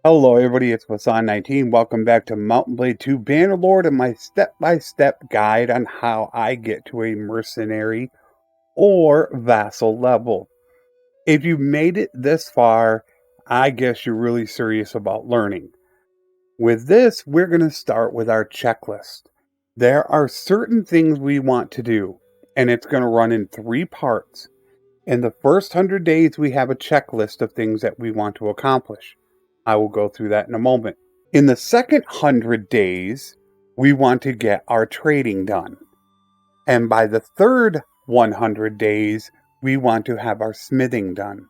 Hello everybody, it's Flesson19. Welcome back to Mountain Blade 2 Bannerlord and my step-by-step guide on how I get to a mercenary or vassal level. If you've made it this far, I guess you're really serious about learning. With this, we're going to start with our checklist. There are certain things we want to do, and it's going to run in 3 parts. In the first 100 days, we have a checklist of things that we want to accomplish. I will go through that in a moment. In the second 100 days, we want to get our trading done. And by the third 100 days, we want to have our smithing done.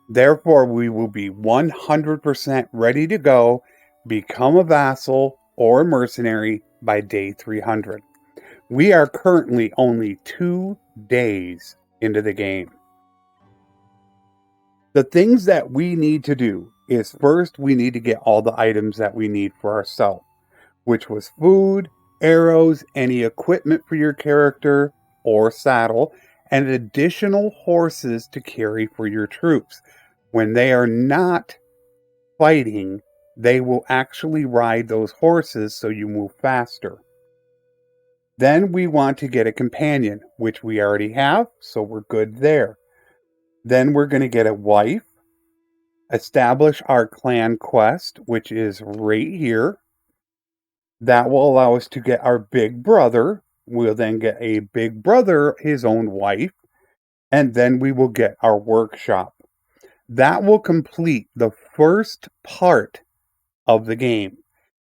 Therefore, we will be 100% ready to go, become a vassal or a mercenary by day 300. We are currently only 2 days into the game. The things that we need to do is first we need to get all the items that we need for ourselves, which was food, arrows, any equipment for your character or saddle, and additional horses to carry for your troops. When they are not fighting, they will actually ride those horses so you move faster. Then we want to get a companion, which we already have, so we're good there. Then we're going to get a wife, establish our clan quest, which is right here. That will allow us to get our big brother. We'll then get a big brother, his own wife, and then we will get our workshop. That will complete the first part of the game,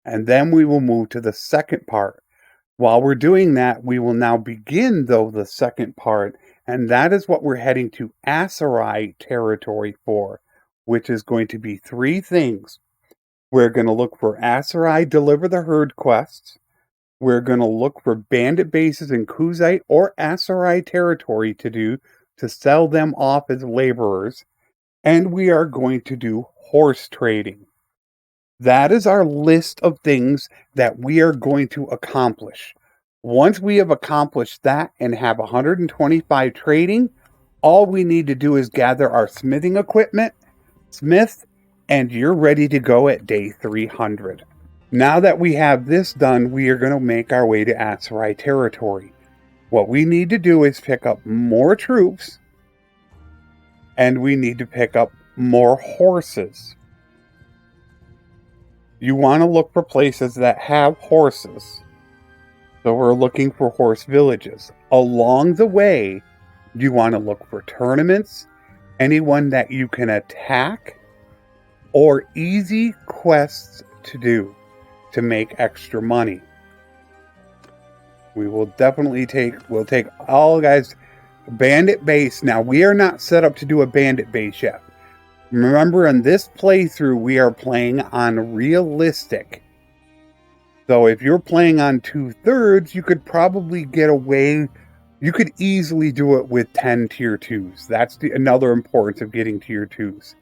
and then we will move to the second part. While we're doing that, we will now begin, though, the second part, and that is what we're heading to Aserai territory for, which is going to be 3 things. We're going to look for Aserai Deliver the Herd quests. We're going to look for bandit bases in Kuzite or Aserai territory to do to sell them off as laborers. And we are going to do horse trading. That is our list of things that we are going to accomplish. Once we have accomplished that and have 125 trading, all we need to do is gather our smithing equipment, smith, and you're ready to go at day 300. Now that we have this done, we are going to make our way to Aserai territory. What we need to do is pick up more troops, and we need to pick up more horses. You want to look for places that have horses. So we're looking for horse villages. Along the way, you want to look for tournaments, anyone that you can attack, or easy quests to do to make extra money. We will definitely we'll take all guys, bandit base. Now we are not set up to do a bandit base yet. Remember, in this playthrough, we are playing on realistic. So if you're playing on 2/3, you could probably get away. You could easily do it with 10 tier 2s. That's another importance of getting tier 2s.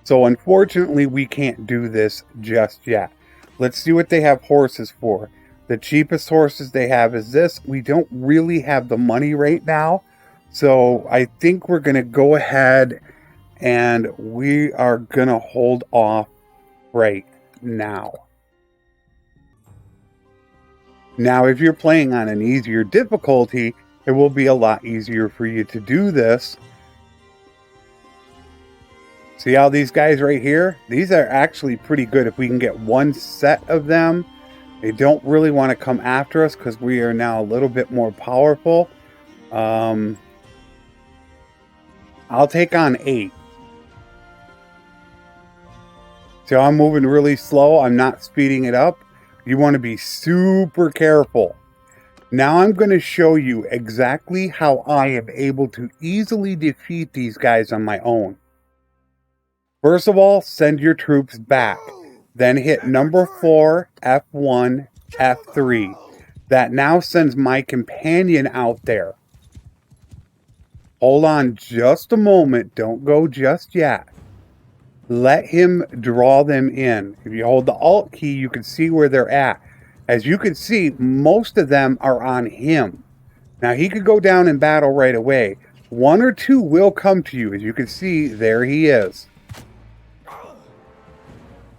So unfortunately, we can't do this just yet. Let's see what they have horses for. The cheapest horses they have is this. We don't really have the money right now. So I think we're going to go ahead and we are going to hold off right now. Now, if you're playing on an easier difficulty, it will be a lot easier for you to do this. See how these guys right here? These are actually pretty good if we can get one set of them. They don't really want to come after us because we are now a little bit more powerful. I'll take on 8. So I'm moving really slow. I'm not speeding it up. You want to be super careful. Now I'm going to show you exactly how I am able to easily defeat these guys on my own. First of all, send your troops back. Then hit number 4, F1, F3. That now sends my companion out there. Hold on just a moment. Don't go just yet. Let him draw them in. If you hold the Alt key, you can see where they're at. As you can see, most of them are on him. Now, he could go down in battle right away. 1 or 2 will come to you. As you can see, there he is.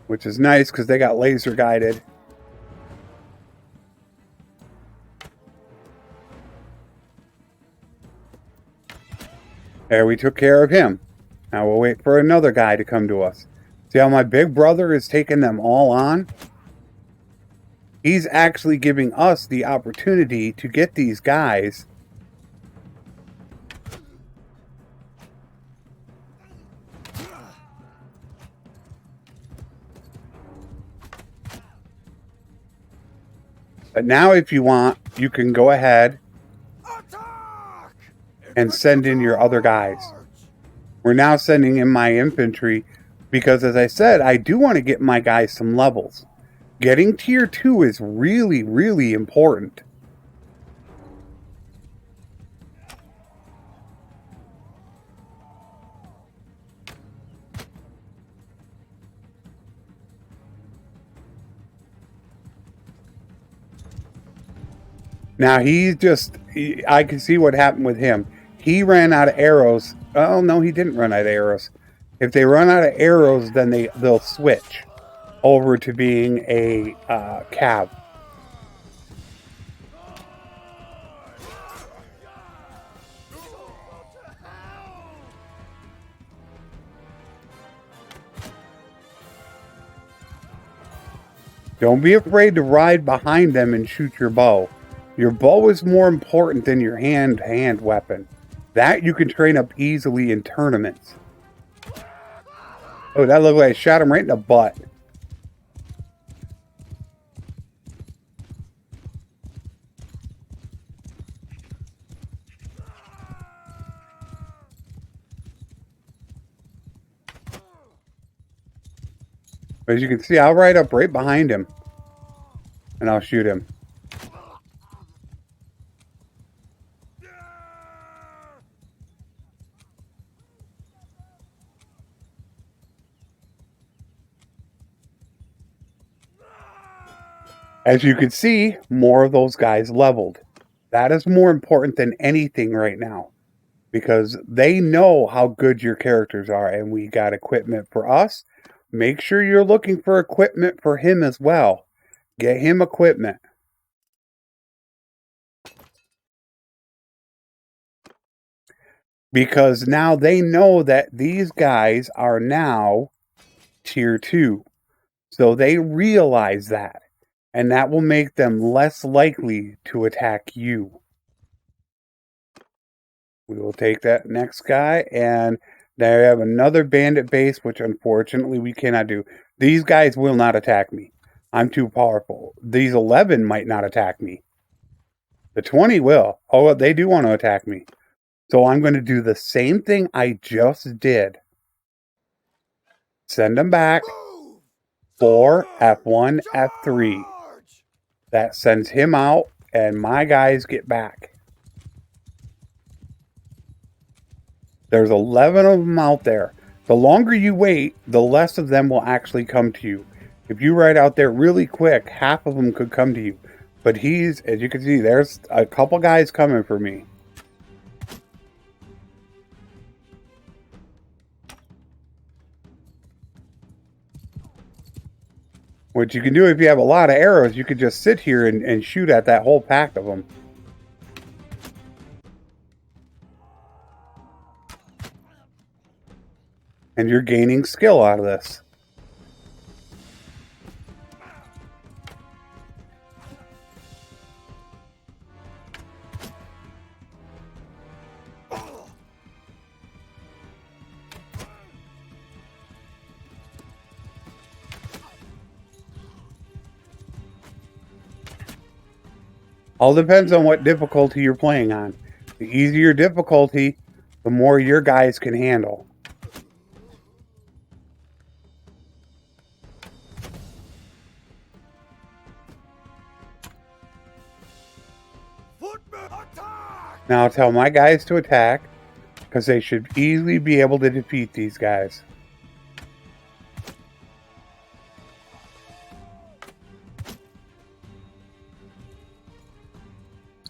which is nice because they got laser guided. There, we took care of him. Now we'll wait for another guy to come to us. See how my big brother is taking them all on? He's actually giving us the opportunity to get these guys but now if you want, you can go ahead and send in your other guys. We're now sending in my infantry because, as I said, I do want to get my guys some levels. Getting tier 2 is really, really important. Now I can see what happened with him. He ran out of arrows. Oh no, he didn't run out of arrows. If they run out of arrows, then they'll switch over to being a cav. Don't be afraid to ride behind them and shoot your bow. Your bow is more important than your hand-to-hand weapon. That you can train up easily in tournaments. Oh, that looked like I shot him right in the butt. As you can see, I'll ride up right behind him. And I'll shoot him. As you can see, more of those guys leveled. That is more important than anything right now. Because they know how good your characters are. And we got equipment for us. Make sure you're looking for equipment for him as well. Get him equipment. Because now they know that these guys are now tier 2. So they realize that. And that will make them less likely to attack you. We will take that next guy. And now we have another bandit base, which unfortunately we cannot do. These guys will not attack me. I'm too powerful. These 11 might not attack me. The 20 will. Oh, they do want to attack me. So I'm going to do the same thing I just did. Send them back. 4, F1, F3. That sends him out, and my guys get back. There's 11 of them out there. The longer you wait, the less of them will actually come to you. If you ride out there really quick, half of them could come to you. But as you can see, there's a couple guys coming for me. What you can do if you have a lot of arrows, you could just sit here and shoot at that whole pack of them. And you're gaining skill out of this. All depends on what difficulty you're playing on. The easier difficulty, the more your guys can handle. Now I'll tell my guys to attack, because they should easily be able to defeat these guys.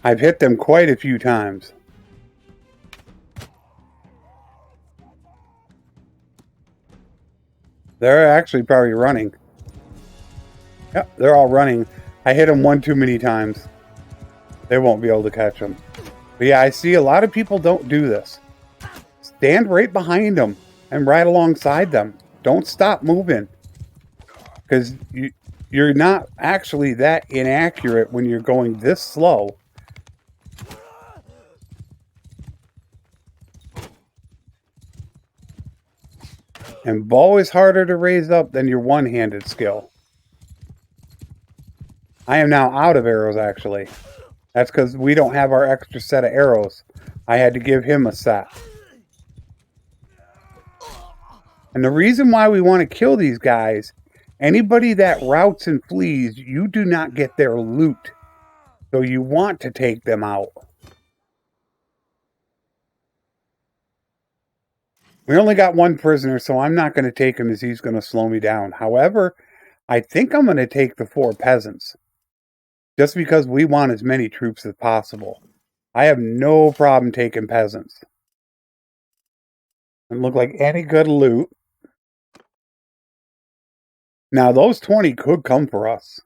I've hit them quite a few times. They're actually probably running. Yep, they're all running. I hit them one too many times. They won't be able to catch them. But yeah, I see a lot of people don't do this. Stand right behind them and right alongside them. Don't stop moving. Because you're not actually that inaccurate when you're going this slow. And bow is harder to raise up than your one-handed skill. I am now out of arrows, actually. That's because we don't have our extra set of arrows. I had to give him a set. And the reason why we want to kill these guys, anybody that routs and flees, you do not get their loot. So you want to take them out. We only got one prisoner, so I'm not going to take him as he's going to slow me down. However, I think I'm going to take the 4 peasants. Just because we want as many troops as possible. I have no problem taking peasants. Doesn't look like any good loot. Now, those 20 could come for us.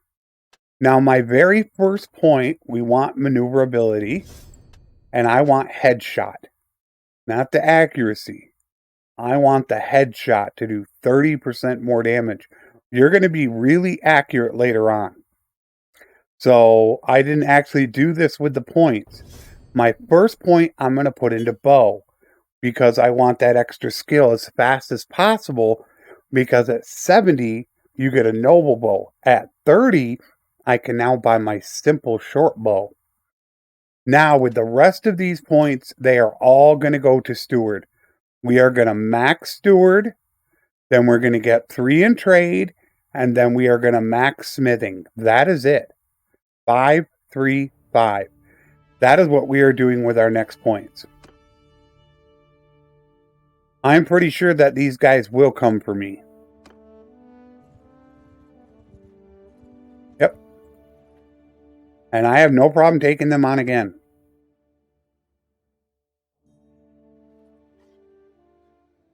Now, my very first point, we want maneuverability. And I want headshot. Not the accuracy. I want the headshot to do 30% more damage. You're going to be really accurate later on. So, I didn't actually do this with the points. My first point, I'm going to put into bow. Because I want that extra skill as fast as possible. Because at 70, you get a noble bow. At 30, I can now buy my simple short bow. Now, with the rest of these points, they are all going to go to steward. We are going to max steward. Then we're going to get 3 in trade. And then we are going to max smithing. That is it. 5, 3, 5. That is what we are doing with our next points. I'm pretty sure that these guys will come for me. Yep. And I have no problem taking them on again.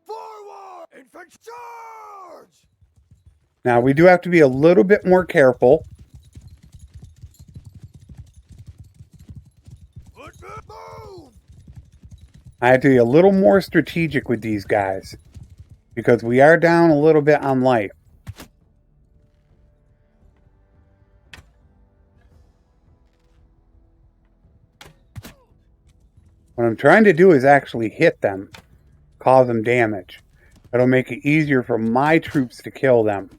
Forward! Infantry charge! Now, we do have to be a little bit more careful. Move! I have to be a little more strategic with these guys. Because we are down a little bit on life. What I'm trying to do is actually hit them. Cause them damage. It'll make it easier for my troops to kill them.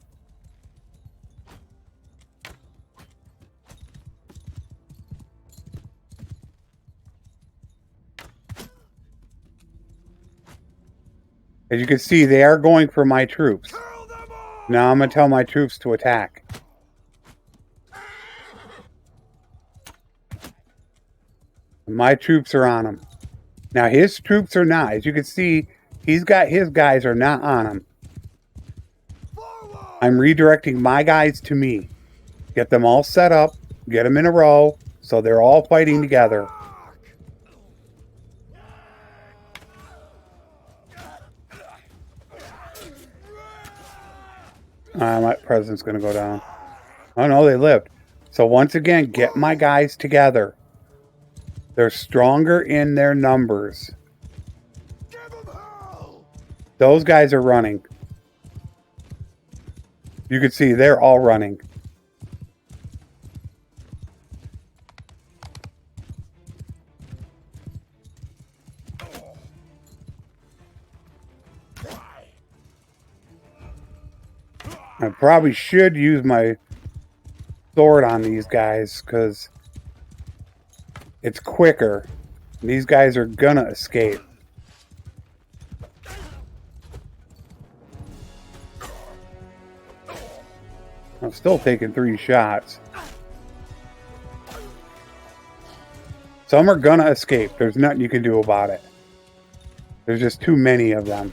As you can see, they are going for my troops. Now I'm going to tell my troops to attack. My troops are on him. Now his troops are not. As you can see, he's got his guys are not on him. I'm redirecting my guys to me. Get them all set up. Get them in a row. So they're all fighting together. My president's going to go down. Oh no, they lived. So once again, get my guys together. They're stronger in their numbers. Those guys are running. You can see they're all running. I probably should use my sword on these guys because it's quicker. These guys are gonna escape. I'm still taking 3 shots. Some are gonna escape. There's nothing you can do about it. There's just too many of them.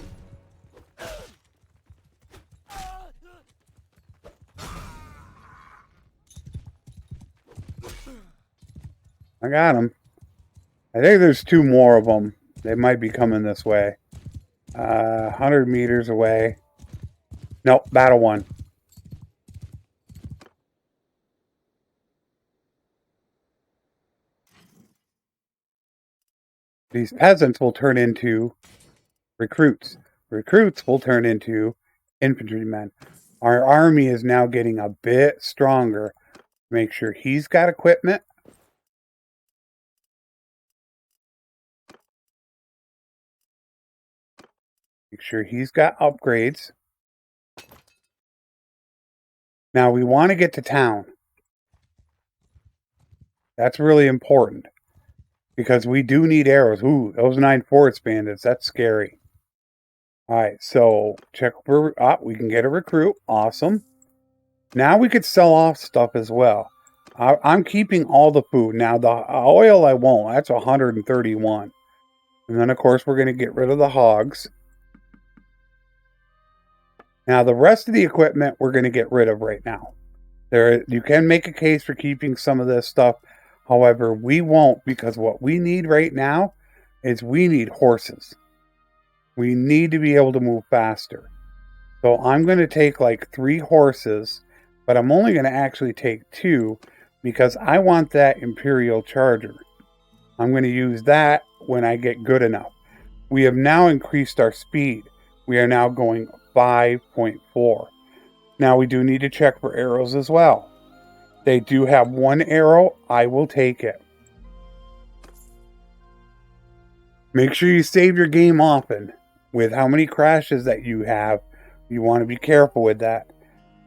I got him. I think there's 2 more of them. They might be coming this way. 100 meters away. Nope, battle 1. These peasants will turn into recruits. Recruits will turn into infantrymen. Our army is now getting a bit stronger. Make sure he's got equipment. Make sure he's got upgrades. Now we want to get to town. That's really important. Because we do need arrows. Ooh, those 9 forest bandits. That's scary. Alright, so check for... we can get a recruit. Awesome. Now we could sell off stuff as well. I'm keeping all the food. Now, the oil I won't. That's 131. And then, of course, we're going to get rid of the hogs. Now, the rest of the equipment we're going to get rid of right now. You can make a case for keeping some of this stuff. However, we won't, because what we need right now is we need horses. We need to be able to move faster. So I'm going to take like 3 horses, but I'm only going to actually take 2 because I want that Imperial Charger. I'm going to use that when I get good enough. We have now increased our speed. We are now going 5.4. Now we do need to check for arrows as well. They do have 1 arrow. I will take it. Make sure you save your game often. With how many crashes that you have, you want to be careful with that.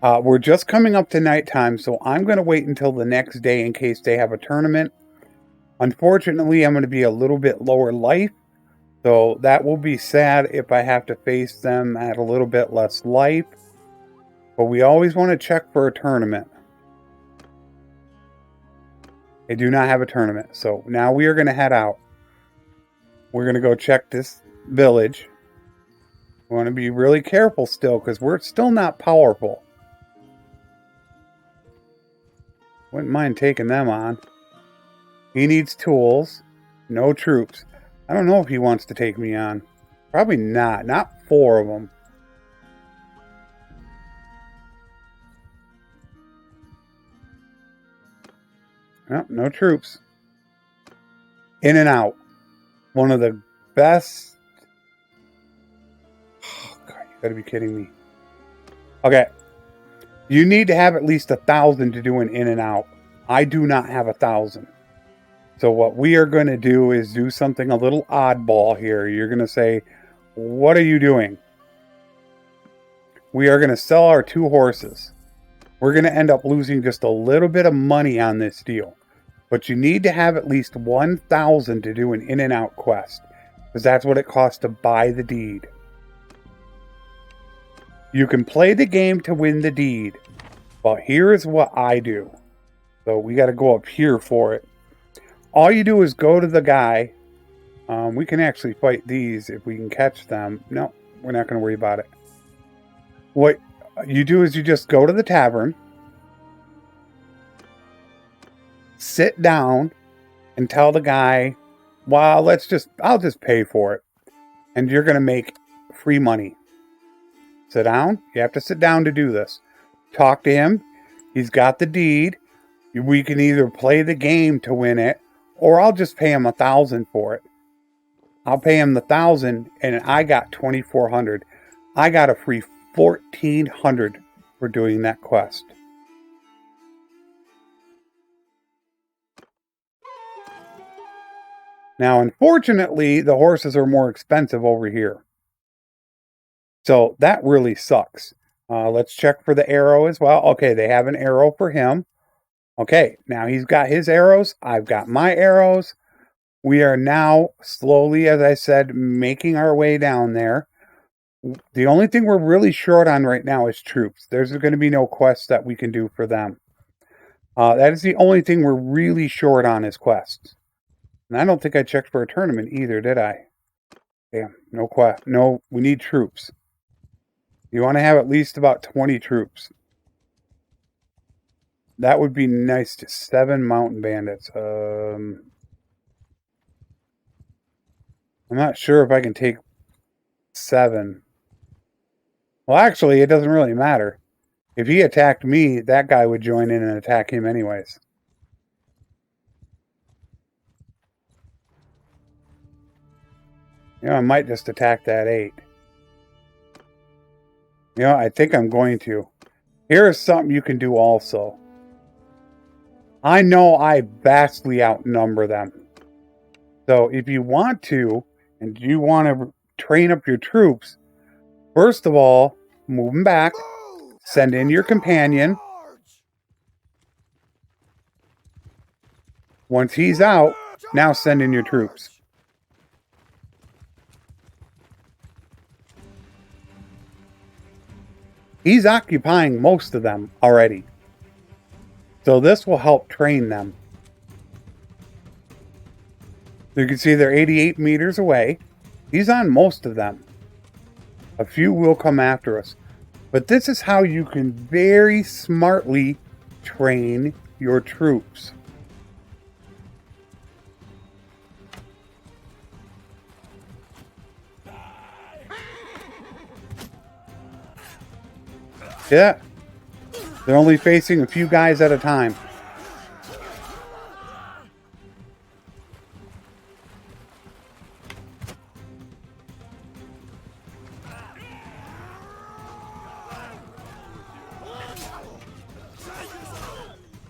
We're just coming up to nighttime, so I'm going to wait until the next day in case they have a tournament. Unfortunately, I'm going to be a little bit lower life, so that will be sad if I have to face them at a little bit less life. But we always want to check for a tournament. They do not have a tournament, so now we are going to head out. We're going to go check this village. We want to be really careful still because we're still not powerful. Wouldn't mind taking them on. He needs tools. No troops. I don't know if he wants to take me on. Probably not. Not 4 of them. Oh, no troops. In and out. One of the best... Oh, God, you gotta be kidding me. Okay. You need to have at least 1,000 to do an in and out. I do not have 1,000. So what we are going to do is do something a little oddball here. You're going to say, what are you doing? We are going to sell our 2 horses. We're going to end up losing just a little bit of money on this deal. But you need to have at least 1,000 to do an in and out quest. Because that's what it costs to buy the deed. You can play the game to win the deed. But here is what I do. So we got to go up here for it. All you do is go to the guy. We can actually fight these if we can catch them. No, we're not going to worry about it. What you do is you just go to the tavern. Sit down and tell the guy, well, I'll just pay for it. And you're going to make free money. Sit down. You have to sit down to do this. Talk to him. He's got the deed. We can either play the game to win it, or I'll just pay him 1,000 for it. I'll pay him the 1,000, and I got 2,400. I got a free 1,400 for doing that quest. Now, unfortunately, the horses are more expensive over here. So that really sucks. Let's check for the arrow as well. Okay, they have an arrow for him. Okay, now he's got his arrows. I've got my arrows. We are now slowly, as I said, making our way down there. The only thing we're really short on right now is troops. There's going to be no quests that we can do for them. That is the only thing we're really short on is quests. And I don't think I checked for a tournament either, did I? Damn, no quest. No, we need troops. You want to have at least about 20 troops. That would be nice. 7 mountain bandits. I'm not sure if I can take 7. Well, actually, it doesn't really matter. If he attacked me, that guy would join in and attack him anyways. You know, I might just attack that 8. You know, I think I'm going to. Here is something you can do also. I know I vastly outnumber them. So if you want to, and you want to train up your troops, first of all, move them back. Move! Send in your companion. Charge! Once he's out, now send in your troops. He's occupying most of them already. So this will help train them. You can see they're 88 meters away. He's on most of them. A few will come after us. But this is how you can very smartly train your troops. Yeah. They're only facing a few guys at a time.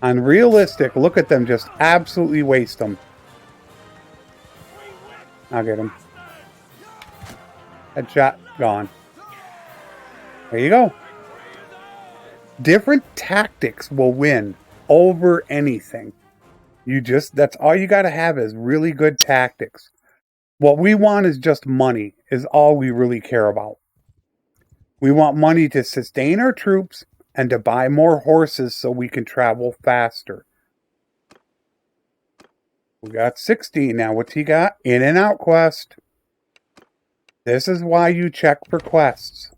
Unrealistic, look at them just absolutely waste them. I'll get him. Headshot, gone. There you go. Different tactics will win over anything. That's all you got to have is really good tactics. What we want is just money, is all we really care about. We want money to sustain our troops and to buy more horses so we can travel faster. We got 16 now. What's he got? In and out quest. This is why you check for quests.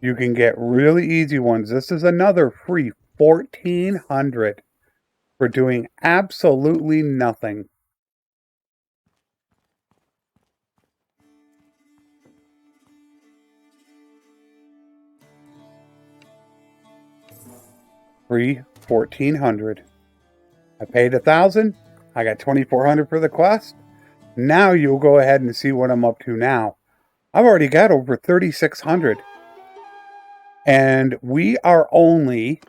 You can get really easy ones. This is another free 1,400 for doing absolutely nothing. Free 1,400. I paid 1,000. I got 2,400 for the quest. Now you'll go ahead and see what I'm up to now. I've already got over 3,600. And we are only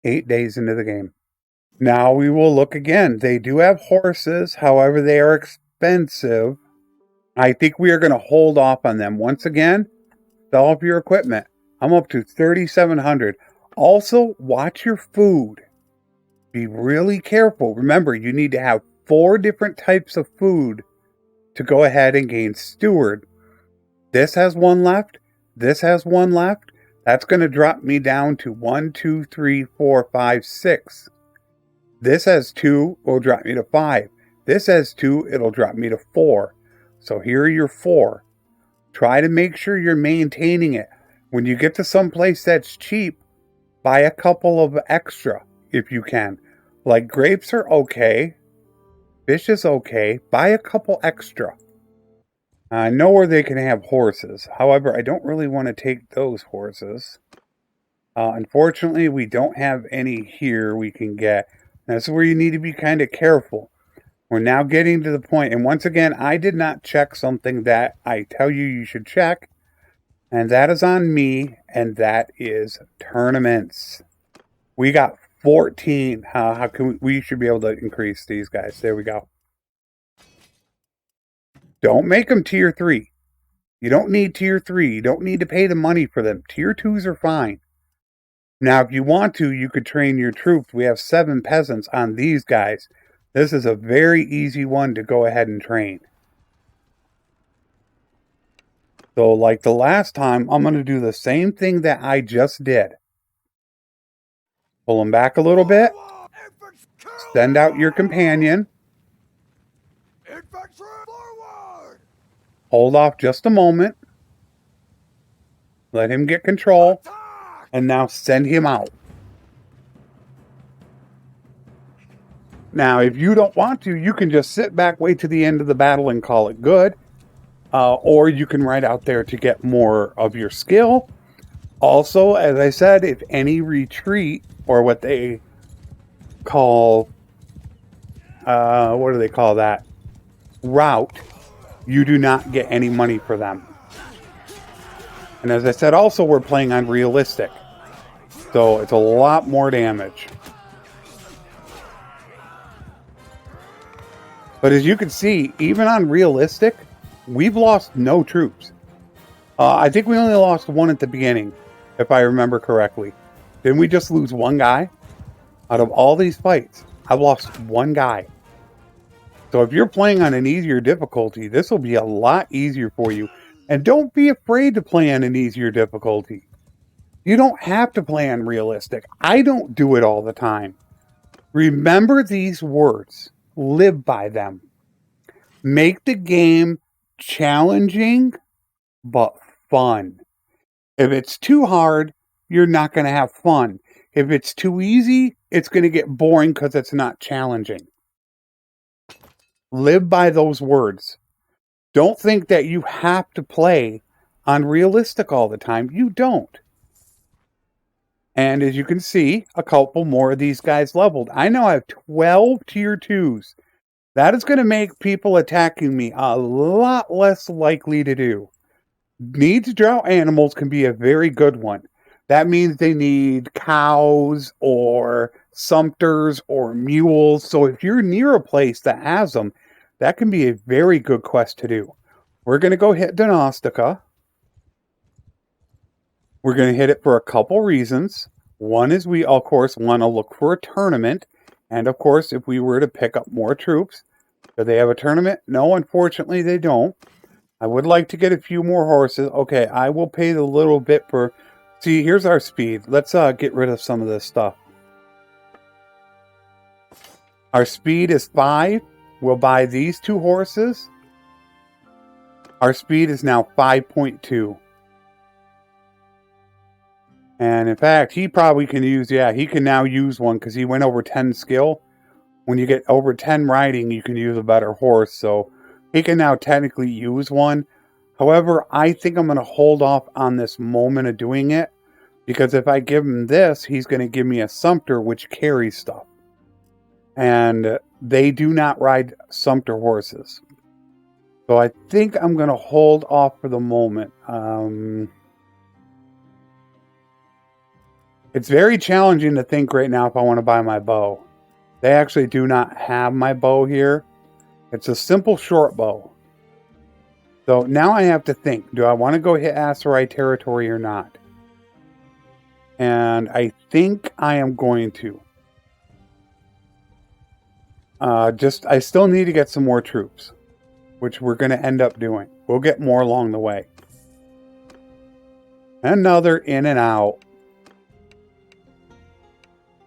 eight days into the game. Now we will look again. They do have horses. However, they are expensive. I think we are going to hold off on them. Once again, sell up your equipment. I'm up to 3,700. Also, watch your food. Be really careful. Remember, you need to have 4 different types of food to go ahead and gain steward. This has 1 left. This has 1 left. That's going to drop me down to 1, 2, 3, 4, 5, 6. This has 2. Will drop me to 5. This has 2. It'll drop me to 4. So here are your 4. Try to make sure you're maintaining it. When you get to some place that's cheap, buy a couple of extra if you can. Like grapes are okay. Fish is okay. Buy a couple extra. I know where they can have horses. However, I don't really want to take those horses. Unfortunately, we don't have any here we can get. That's where you need to be kind of careful. We're now getting to the point, and once again, I did not check something that I tell you should check, and that is on me, and that is tournaments. We got 14. How can we should be able to increase these guys? There we go. Don't make them tier 3. You don't need tier 3. You don't need to pay the money for them. Tier 2s are fine. Now, if you want to, you could train your troops. We have 7 peasants on these guys. This is a very easy one to go ahead and train. So, like the last time, I'm going to do the same thing that I just did. Pull them back a little bit. Send out your companion. Infantry forward! Hold off just a moment. Let him get control. Attack! And now send him out. Now, if you don't want to, you can just sit back, wait to the end of the battle and call it good. Or you can ride out there to get more of your skill. Also, as I said, if any retreat or what they call, what do they call that? Route, you do not get any money for them. And as I said, also we're playing on realistic, so it's a lot more damage. But as you can see, even on realistic, we've lost no troops. I think we only lost one at the beginning, if I remember correctly. Didn't we just lose one guy? Out of all these fights, I've lost one guy. So if you're playing on an easier difficulty, this will be a lot easier for you. And don't be afraid to play on an easier difficulty. You don't have to play on realistic. I don't do it all the time. Remember these words. Live by them. Make the game challenging, but fun. If it's too hard, you're not going to have fun. If it's too easy, it's going to get boring because it's not challenging. Live by those words. Don't think that you have to play on realistic all the time. You don't. And as you can see, a couple more of these guys leveled. I now have 12 tier 2s. That is going to make people attacking me a lot less likely to do. Needs drought animals can be a very good one. That means they need cows or sumpters or mules. So if you're near a place that has them, that can be a very good quest to do. We're going to go hit Donostica. We're going to hit it for a couple reasons. One is we, of course, want to look for a tournament. And, of course, if we were to pick up more troops, do they have a tournament? No, unfortunately, they don't. I would like to get a few more horses. Okay, I will pay the little bit for... See, here's our speed. Let's get rid of some of this stuff. Our speed is 5. We'll buy these 2 horses. Our speed is now 5.2. And in fact, he probably can use... Yeah, he can now use one because he went over 10 skill. When you get over 10 riding, you can use a better horse. So he can now technically use one. However, I think I'm going to hold off on this moment of doing it. Because if I give him this, he's going to give me a sumpter, which carries stuff. And they do not ride sumpter horses. So I think I'm going to hold off for the moment. It's very challenging to think right now if I want to buy my bow. They actually do not have my bow here. It's a simple short bow. So now I have to think, do I want to go hit Aserai territory or not? And I think I am going to. I still need to get some more troops, which we're going to end up doing. We'll get more along the way. Another in and out.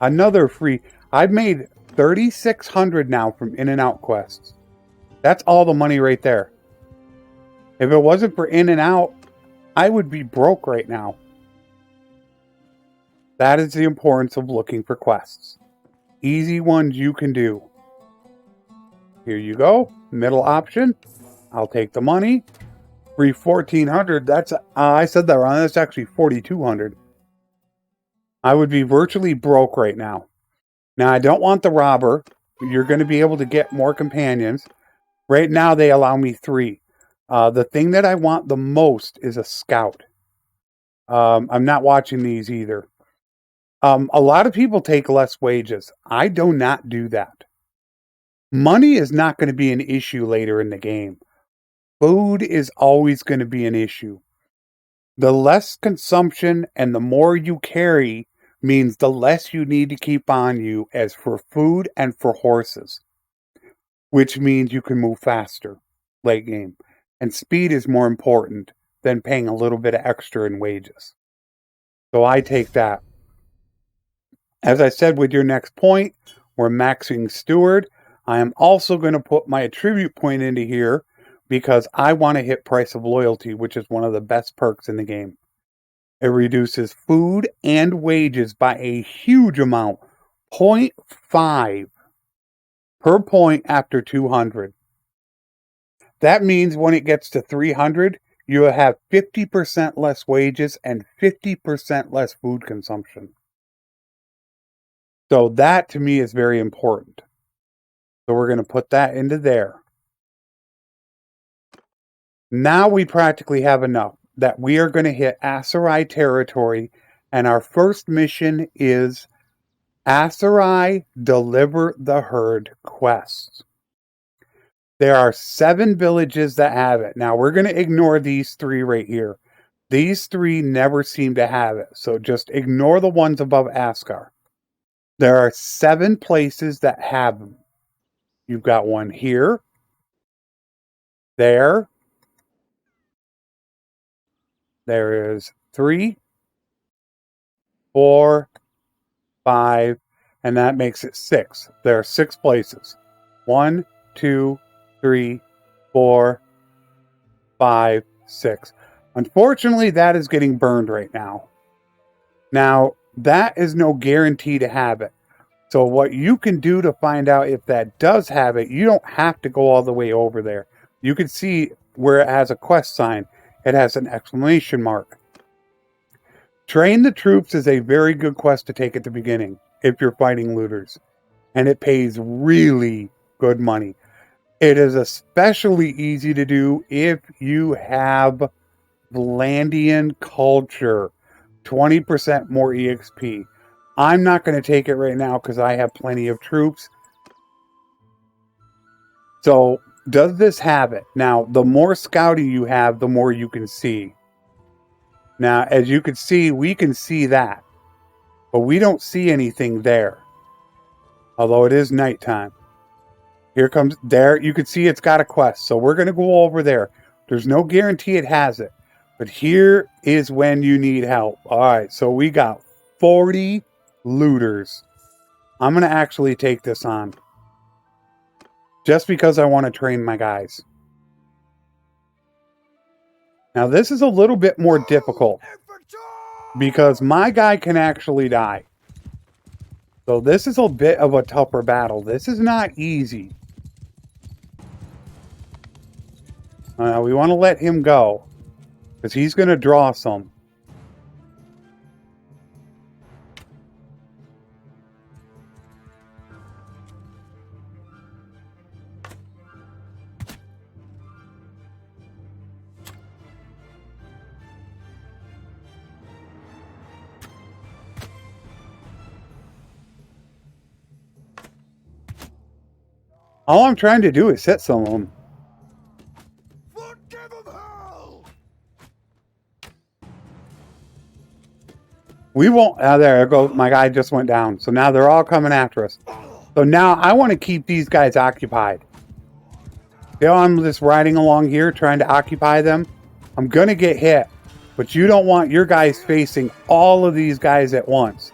Another free. I've made 3,600 now from in and out quests. That's all the money right there. If it wasn't for in and out, I would be broke right now. That is the importance of looking for quests. Easy ones you can do. Here you go. Middle option. I'll take the money. Free 1,400. That's, I said that wrong. That's actually 4,200. I would be virtually broke right now. Now, I don't want the robber. You're going to be able to get more companions. Right now, they allow me 3. The thing that I want the most is a scout. I'm not watching these either. A lot of people take less wages. I do not do that. Money is not going to be an issue later in the game. Food is always going to be an issue. The less consumption and the more you carry means the less you need to keep on you as for food and for horses. Which means you can move faster late game. And speed is more important than paying a little bit of extra in wages. So I take that. As I said with your next point, we're maxing Steward. I am also going to put my attribute point into here because I want to hit Price of Loyalty, which is one of the best perks in the game. It reduces food and wages by a huge amount, 0.5 per point after 200. That means when it gets to 300, you will have 50% less wages and 50% less food consumption. So that to me is very important. So we're going to put that into there. Now we practically have enough that we are going to hit Aserai territory, and our first mission is Aserai Deliver the Herd quest. There are 7 villages that have it. Now we're going to ignore these 3 right here. These 3 never seem to have it, so just ignore the ones above Askar. There are 7 places that have them. You've got one here, there is 3, 4, 5, and that makes it 6. There are 6 places. 1, 2, 3, 4, 5, 6. Unfortunately, that is getting burned right now. Now, that is no guarantee to have it. So what you can do to find out if that does have it, you don't have to go all the way over there. You can see where it has a quest sign. It has an exclamation mark. Train the Troops is a very good quest to take at the beginning if you're fighting looters. And it pays really good money. It is especially easy to do if you have Vlandian culture. 20% more EXP. I'm not going to take it right now because I have plenty of troops. So, does this have it? Now, the more scouting you have, the more you can see. Now, as you can see, we can see that. But we don't see anything there. Although it is nighttime. Here comes, there, you can see it's got a quest. So we're going to go over there. There's no guarantee it has it. But here is when you need help. Alright, so we got 40 looters. I'm going to actually take this on. Just because I want to train my guys. Now this is a little bit more difficult. Because my guy can actually die. So this is a bit of a tougher battle. This is not easy. We want to let him go. Because he's going to draw some. All I'm trying to do is hit some of them. We won't... there it goes. My guy just went down. So now they're all coming after us. So now I want to keep these guys occupied. You know, I'm just riding along here trying to occupy them. I'm going to get hit. But you don't want your guys facing all of these guys at once.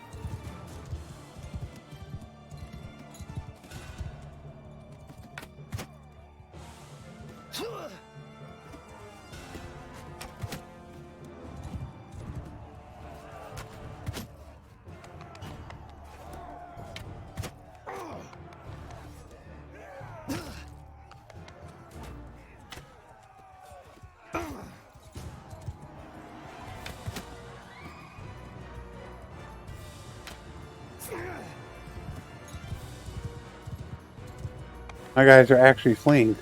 My guys are actually fleeing.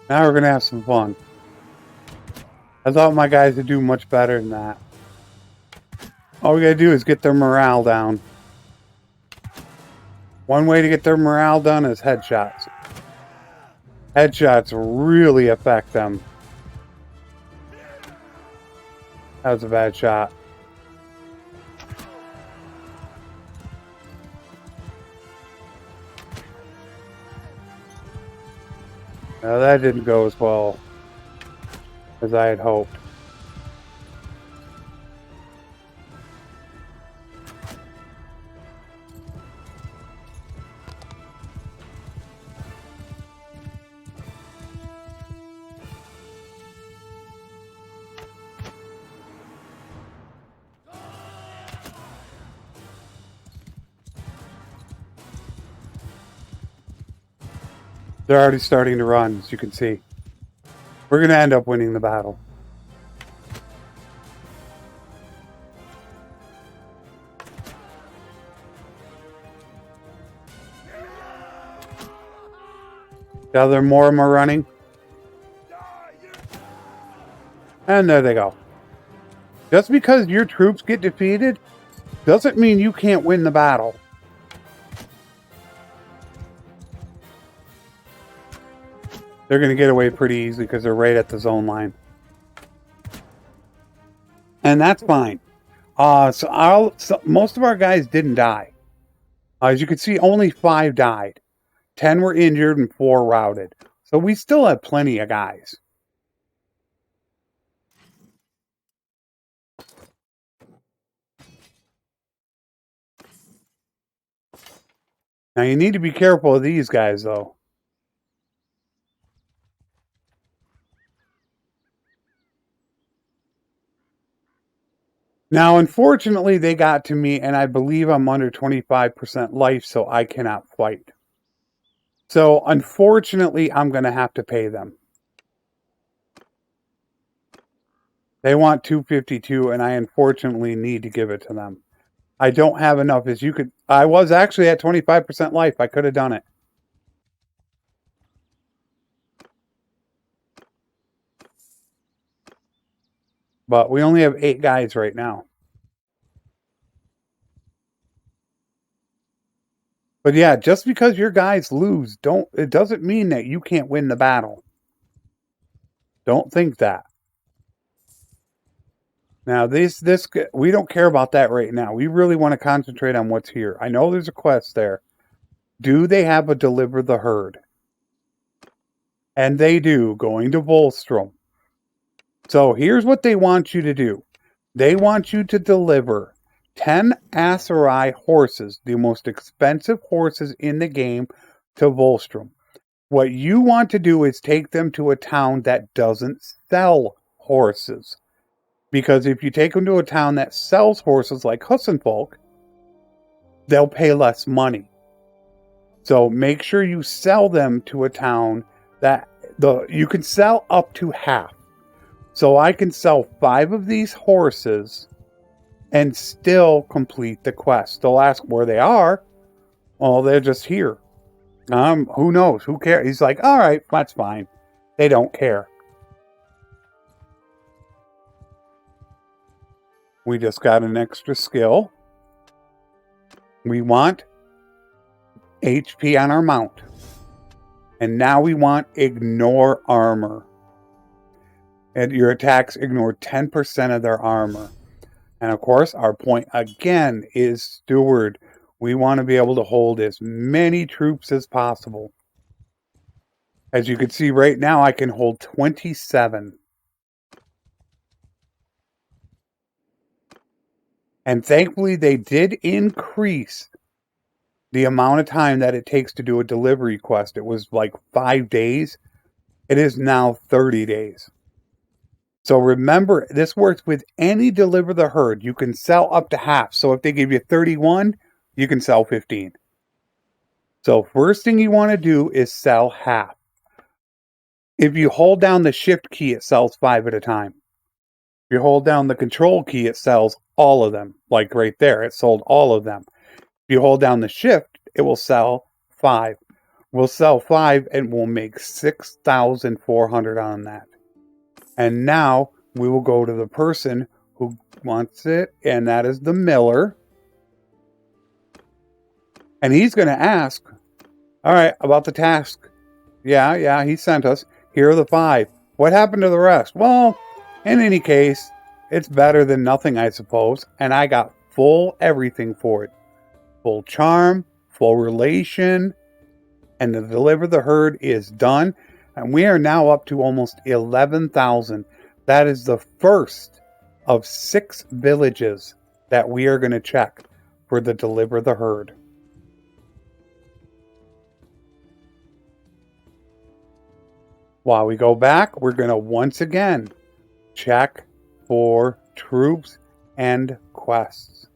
Now we're going to have some fun. I thought my guys would do much better than that. All we got to do is get their morale down. One way to get their morale done is headshots. Headshots really affect them. That was a bad shot. Now that didn't go as well as I had hoped. They're already starting to run, as you can see. We're going to end up winning the battle. Now there are more of them are running. And there they go. Just because your troops get defeated doesn't mean you can't win the battle. They're going to get away pretty easily because they're right at the zone line. And that's fine. So most of our guys didn't die. As you can see, only 5 died. 10 were injured and 4 routed. So we still have plenty of guys. Now you need to be careful of these guys, though. Now, unfortunately, they got to me, and I believe I'm under 25% life, so I cannot fight. So, unfortunately, I'm going to have to pay them. They want 252, and I unfortunately need to give it to them. I don't have enough. As you could, I was actually at 25% life. I could have done it. But we only have 8 guys right now. But yeah, just because your guys lose, it doesn't mean that you can't win the battle. Don't think that. Now, we don't care about that right now. We really want to concentrate on what's here. I know there's a quest there. Do they have a deliver the herd? And they do, going to Volstrom. So here's what they want you to do. They want you to deliver 10 Aserai horses, the most expensive horses in the game, to Volstrom. What you want to do is take them to a town that doesn't sell horses. Because if you take them to a town that sells horses like Hussenfolk, they'll pay less money. So make sure you sell them to a town that you can sell up to half. So I can sell 5 of these horses and still complete the quest. They'll ask where they are. Well, they're just here. Who knows? Who cares? He's like, all right, that's fine. They don't care. We just got an extra skill. We want HP on our mount. And now we want ignore armor. And your attacks ignore 10% of their armor. And of course, our point again is steward. We want to be able to hold as many troops as possible. As you can see right now, I can hold 27. And thankfully, they did increase the amount of time that it takes to do a delivery quest. It was like 5 days. It is now 30 days. So remember, this works with any deliver the herd. You can sell up to half. So if they give you 31, you can sell 15. So first thing you want to do is sell half. If you hold down the shift key, it sells 5 at a time. If you hold down the control key, it sells all of them. Like right there, it sold all of them. If you hold down the shift, it will sell 5. We'll sell 5 and we'll make 6,400 on that. And now we will go to the person who wants it, and that is the miller. And he's going to ask, all right, about the task. Yeah, he sent us. Here are the 5. What happened to the rest? Well, in any case, it's better than nothing, I suppose. And I got full everything for it. Full charm, full relation, and the deliver the herd is done. And we are now up to almost 11,000. That is the first of 6 villages that we are going to check for the Deliver the Herd. While we go back, we're going to once again check for troops and quests.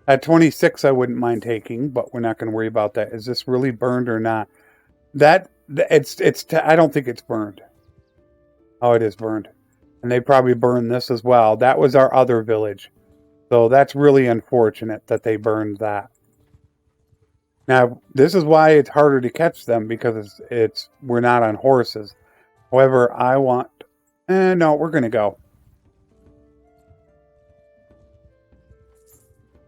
At 26, I wouldn't mind taking, but we're not going to worry about that. Is this really burned or not? I don't think it's burned. Oh, it is burned. And they probably burned this as well. That was our other village. So that's really unfortunate that they burned that. Now, this is why it's harder to catch them, because we're not on horses. However, I want... no, we're going to go.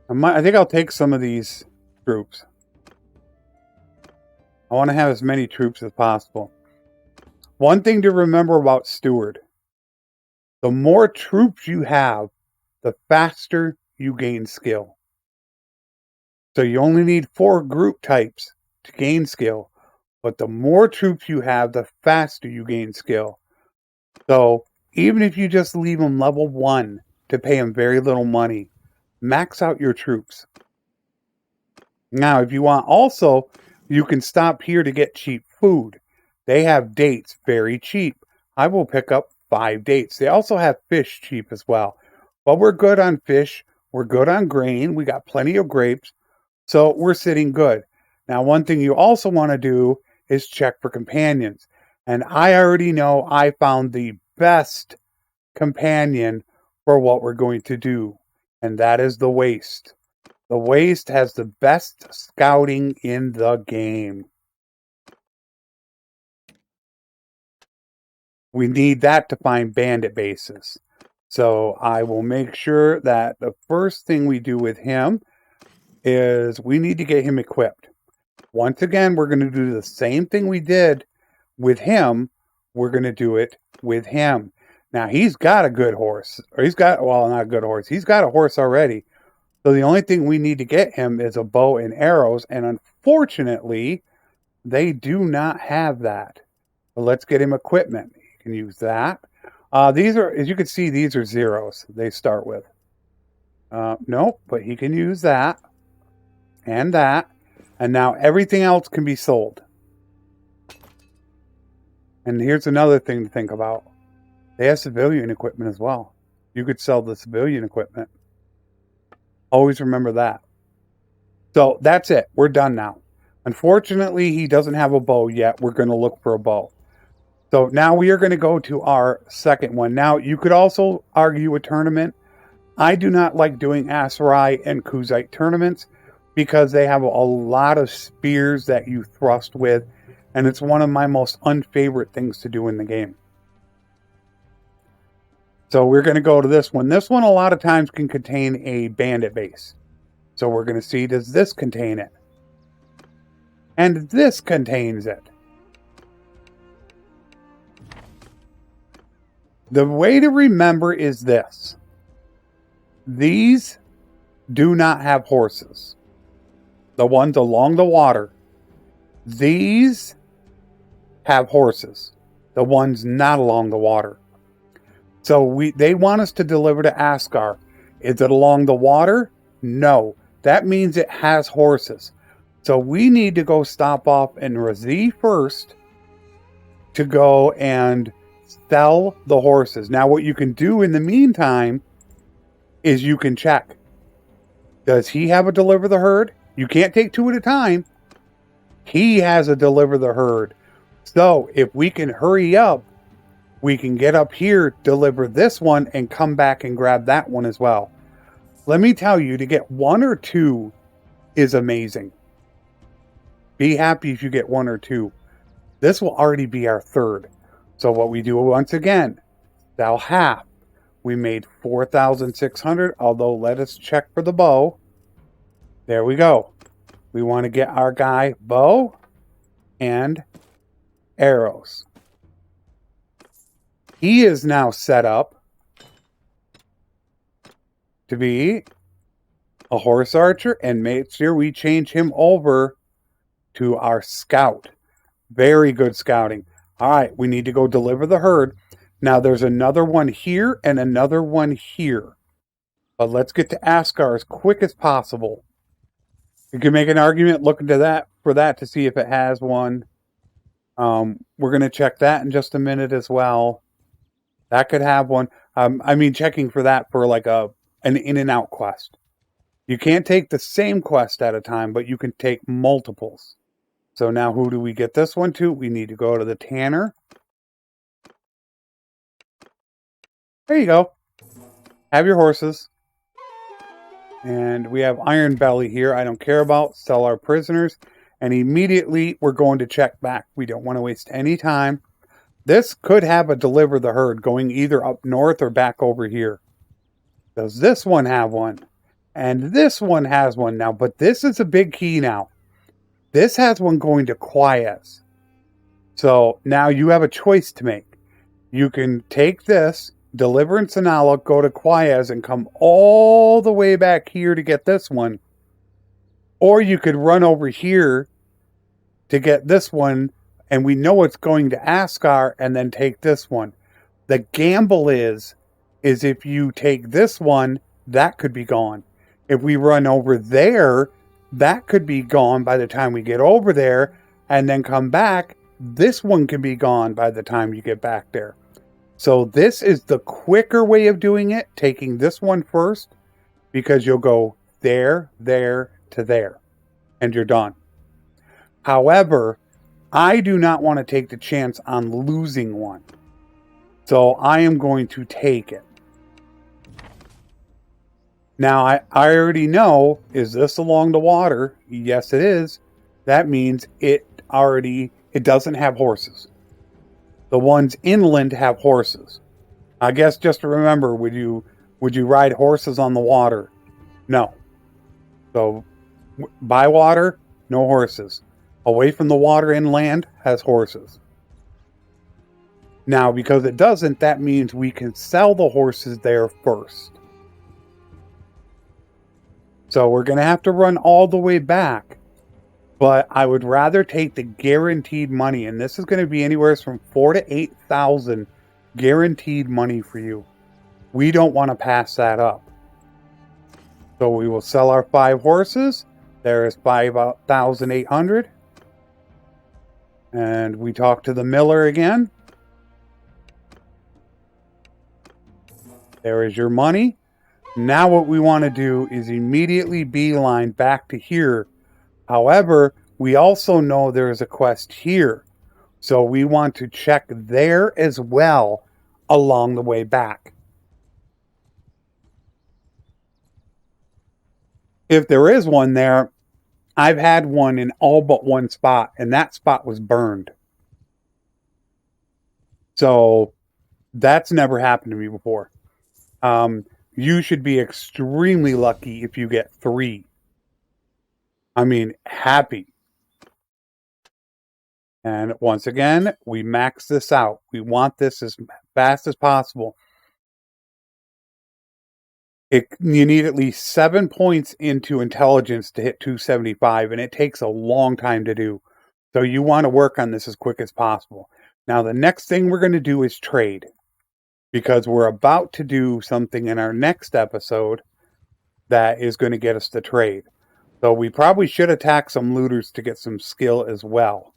I think I'll take some of these troops. I want to have as many troops as possible. One thing to remember about Steward. The more troops you have, the faster you gain skill. So you only need 4 group types to gain skill. But the more troops you have, the faster you gain skill. So even if you just leave them level 1 to pay them very little money, max out your troops. Now, if you want also, you can stop here to get cheap food. They have dates very cheap. I will pick up 5 dates. They also have fish cheap as well. But we're good on fish. We're good on grain. We got plenty of grapes. So we're sitting good. Now, one thing you also want to do is check for companions. And I already know I found the best companion for what we're going to do. And that is the Waste. The Waste has the best scouting in the game. We need that to find bandit bases. So I will make sure that the first thing we do with him is we need to get him equipped. Once again, we're going to do the same thing we did with him. We're going to do it with him. Now, he's got a good horse. Or not a good horse. He's got a horse already. So the only thing we need to get him is a bow and arrows. And unfortunately, they do not have that. But let's get him equipment. You can use that. These are, as you can see, these are zeros they start with. Nope, but he can use that. And that. And now everything else can be sold. And here's another thing to think about. They have civilian equipment as well. You could sell the civilian equipment. Always remember that. So that's it. We're done now. Unfortunately, he doesn't have a bow yet. We're going to look for a bow. So now we are going to go to our second one. Now, you could also argue a tournament. I do not like doing Aserai and Kuzite tournaments because they have a lot of spears that you thrust with, and it's one of my most unfavorite things to do in the game. So we're going to go to this one. This one a lot of times can contain a bandit base. So we're going to see, does this contain it? And this contains it. The way to remember is this. These do not have horses. The ones along the water. These have horses. The ones not along the water. So they want us to deliver to Aserai. Is it along the water? No. That means it has horses. So we need to go stop off in Razi first to go and sell the horses. Now what you can do in the meantime is you can check. Does he have a Deliver the Herd? You can't take 2 at a time. He has a Deliver the Herd. So if we can hurry up, we can get up here, deliver this one, and come back and grab that one as well. Let me tell you, to get 1 or 2 is amazing. Be happy if you get 1 or 2. This will already be our 3rd. So what we do once again, sell half. We made 4,600, although let us check for the bow. There we go. We want to get our guy bow and arrows. He is now set up to be a horse archer, and make sure we change him over to our scout. Very good scouting. All right, we need to go deliver the herd. Now there's another one here and another one here. But let's get to Askar as quick as possible. You can make an argument looking to that for that to see if it has one. We're going to check that in just a minute as well. That could have one. I mean, checking for that for like an in and out quest. You can't take the same quest at a time, but you can take multiples. So now who do we get this one to? We need to go to the Tanner. There you go. Have your horses. And we have Iron Belly here. I don't care about. Sell our prisoners. And immediately we're going to check back. We don't want to waste any time. This could have a deliver the herd going either up north or back over here. Does this one have one? And this one has one now. But this is a big key now. This has one going to Quayes. So now you have a choice to make. You can take this, deliver in Sanala, go to Quayes, and come all the way back here to get this one. Or you could run over here to get this one, and we know it's going to Askar, and then take this one. The gamble is if you take this one, that could be gone. If we run over there, that could be gone by the time we get over there, and then come back. This one can be gone by the time you get back there. So this is the quicker way of doing it, taking this one first, because you'll go there, there, to there, and you're done. However, I do not want to take the chance on losing one. So I am going to take it. Now, I already know, is this along the water? Yes, it is. That means it doesn't have horses. The ones inland have horses. I guess just to remember, would you ride horses on the water? No. So by water, no horses. Away from the water inland has horses. Now, because it doesn't, that means we can sell the horses there first. So we're going to have to run all the way back. But I would rather take the guaranteed money. And this is going to be anywhere from 4,000 to 8,000 guaranteed money for you. We don't want to pass that up. So we will sell our 5 horses. There is 5,800. And we talk to the miller again. There is your money. Now what we want to do is immediately beeline back to here. However, we also know there is a quest here. So we want to check there as well along the way back. If there is one there, I've had one in all but one spot, and that spot was burned. So that's never happened to me before. You should be extremely lucky if you get 3. I mean, happy. And once again, we max this out. We want this as fast as possible. You need at least 7 points into intelligence to hit 275, and it takes a long time to do. So you want to work on this as quick as possible. Now, the next thing we're going to do is trade, because we're about to do something in our next episode that is going to get us to trade. So we probably should attack some looters to get some skill as well.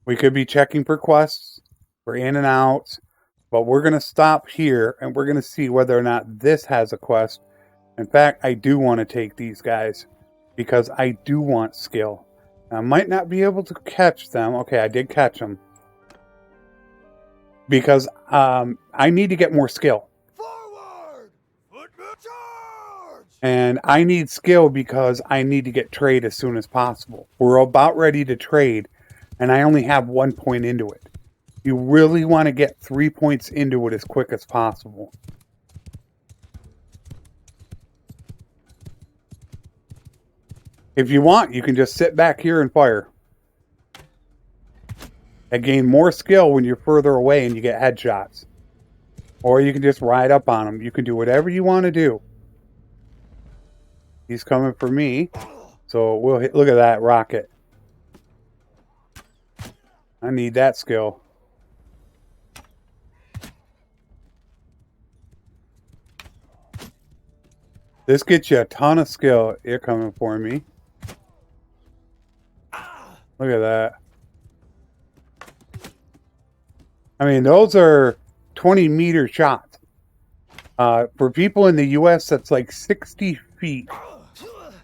We could be checking for quests, for in and outs, but we're going to stop here and we're going to see whether or not this has a quest. In fact, I do want to take these guys because I do want skill. I might not be able to catch them. Okay, I did catch them. Because I need to get more skill. Forward! Charge! And I need skill because I need to get trade as soon as possible. We're about ready to trade, and I only have 1 point into it. You really want to get 3 points into it as quick as possible. If you want, you can just sit back here and fire. And gain more skill when you're further away and you get headshots. Or you can just ride up on them. You can do whatever you want to do. He's coming for me. So we'll hit. Look at that rocket. I need that skill. This gets you a ton of skill. You're coming for me. Look at that. I mean, those are 20-meter shots. For people in the U.S., that's like 60 feet.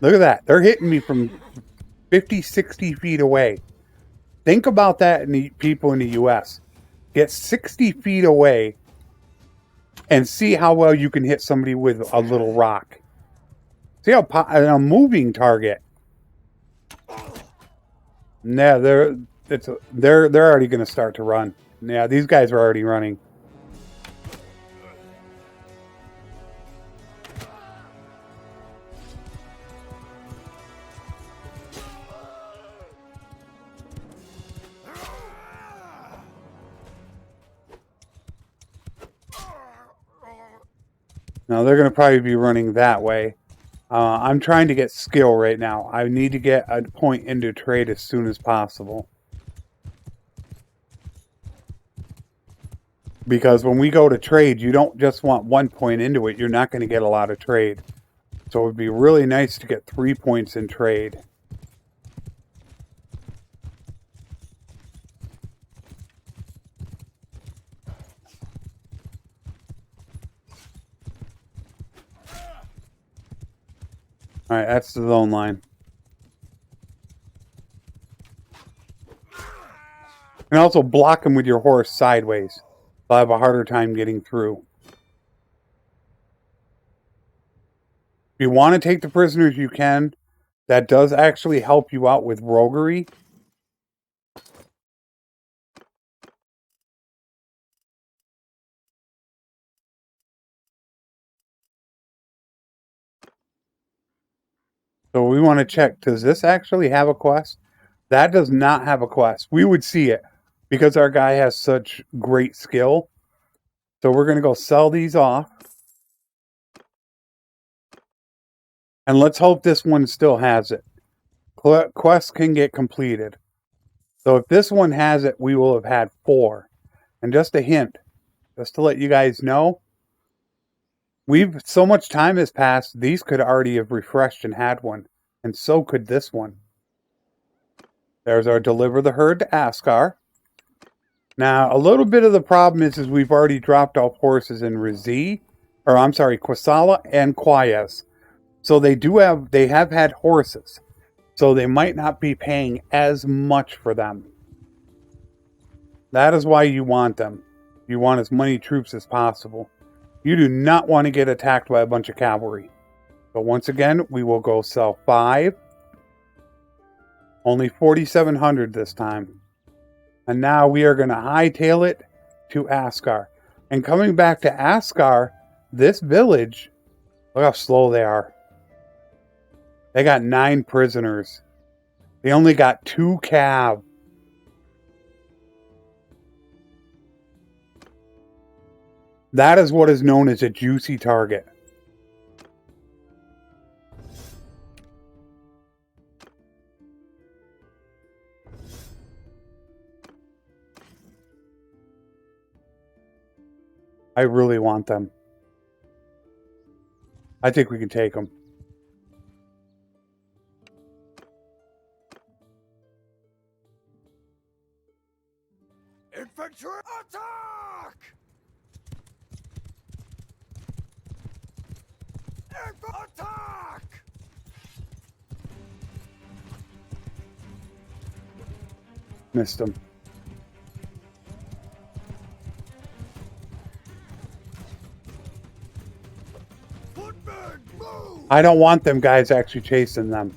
Look at that. They're hitting me from 50, 60 feet away. Think about that in the people in the U.S. Get 60 feet away and see how well you can hit somebody with a little rock. See how a moving target. Yeah, they're already going to start to run. Yeah, these guys are already running. Now they're going to probably be running that way. I'm trying to get skill right now. I need to get a point into trade as soon as possible. Because when we go to trade, you don't just want 1 point into it. You're not going to get a lot of trade. So it would be really nice to get 3 points in trade. Alright, that's the zone line. And also block them with your horse sideways. They'll have a harder time getting through. If you want to take the prisoners, you can. That does actually help you out with roguery. So we want to check, does this actually have a quest? That does not have a quest. We would see it because our guy has such great skill. So we're going to go sell these off. And let's hope this one still has it. Quests can get completed. So if this one has it, we will have had 4. And just a hint, just to let you guys know, so much time has passed, these could already have refreshed and had one. And so could this one. There's our deliver the herd to Aserai. Now, a little bit of the problem is we've already dropped off horses in Quasala and Quayas. So they have had horses. So they might not be paying as much for them. That is why you want them. You want as many troops as possible. You do not want to get attacked by a bunch of cavalry. But once again, we will go sell 5. Only 4,700 this time. And now we are going to hightail it to Aserai. And coming back to Aserai, this village, look how slow they are. They got 9 prisoners. They only got 2 cav. That is what is known as a juicy target. I really want them. I think we can take them. Infantry attack! Attack! Missed them. Footmen, move! I don't want them guys actually chasing them.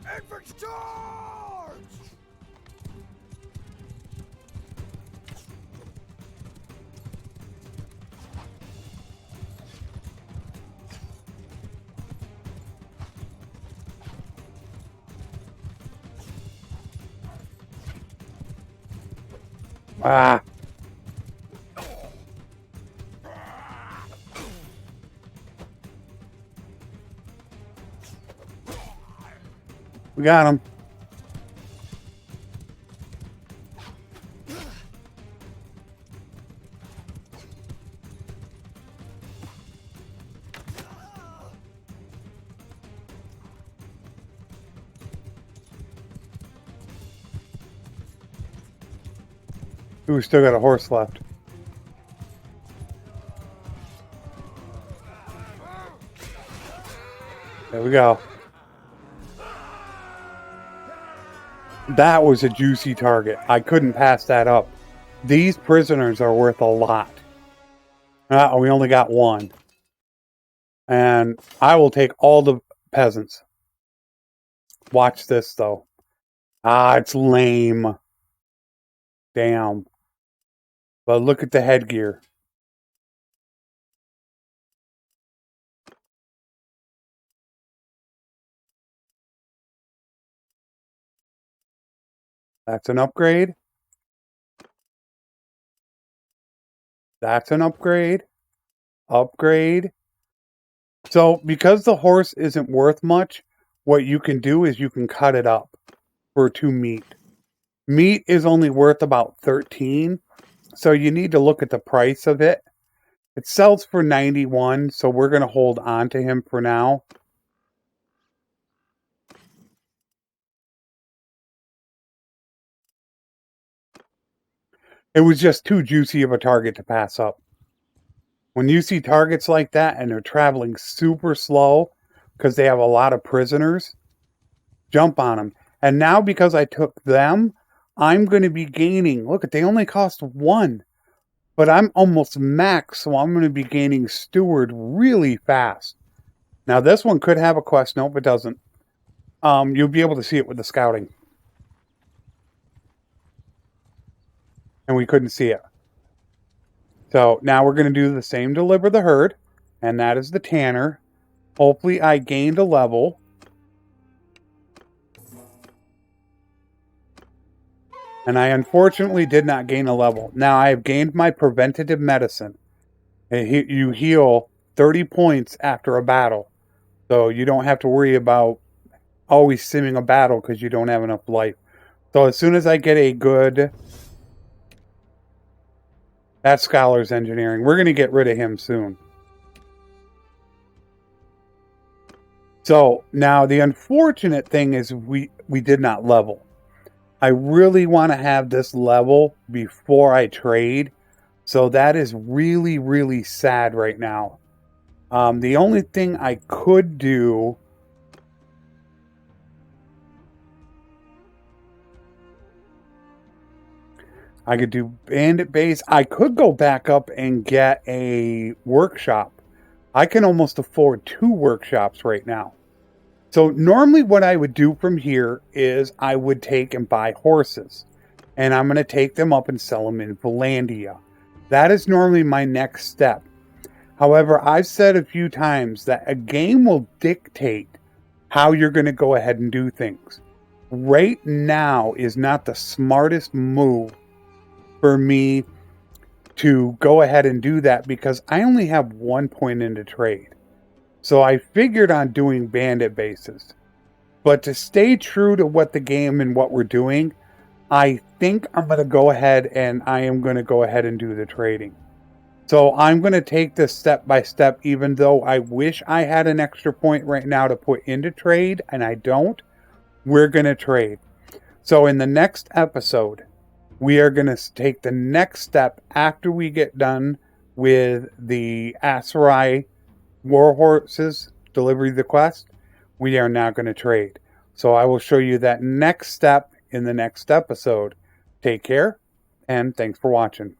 Infantry charge! Ah. We got him. Ooh, we still got a horse left. There we go. That was a juicy target. I couldn't pass that up. These prisoners are worth a lot. We only got one. And I will take all the peasants. Watch this, though. It's lame. Damn. But look at the headgear. That's an upgrade. That's an upgrade. Upgrade. So, because the horse isn't worth much, what you can do is you can cut it up for 2 meat. Meat is only worth about 13, so you need to look at the price of it. It sells for 91, so we're going to hold on to him for now. It was just too juicy of a target to pass up. When you see targets like that and they're traveling super slow because they have a lot of prisoners, jump on them. And now because I took them, I'm going to be gaining. Look, they only cost 1. But I'm almost max, so I'm going to be gaining Steward really fast. Now, this one could have a quest. Nope, it doesn't. You'll be able to see it with the scouting. And we couldn't see it. So now we're going to do the same Deliver the Herd. And that is the Tanner. Hopefully I gained a level. And I unfortunately did not gain a level. Now I have gained my preventative medicine. You heal 30 points after a battle. So you don't have to worry about always simming a battle because you don't have enough life. So as soon as I get a good... That's Scholar's Engineering. We're going to get rid of him soon. So now the unfortunate thing is we did not level. I really want to have this level before I trade. So that is really, really sad right now. The only thing I could do... I could do bandit base. I could go back up and get a workshop. I can almost afford 2 workshops right now. So normally what I would do from here is I would take and buy horses. And I'm going to take them up and sell them in Valandia. That is normally my next step. However, I've said a few times that a game will dictate how you're going to go ahead and do things. Right now is not the smartest move for me to go ahead and do that because I only have 1 point into trade. So I figured on doing bandit bases. But to stay true to what the game and what we're doing, I think I'm going to go ahead and I am going to go ahead and do the trading. So I'm going to take this step by step, even though I wish I had an extra point right now to put into trade, and I don't. We're going to trade. So in the next episode, we are going to take the next step after we get done with the Aserai War Horses Delivery the Quest. We are now going to trade. So I will show you that next step in the next episode. Take care, and thanks for watching.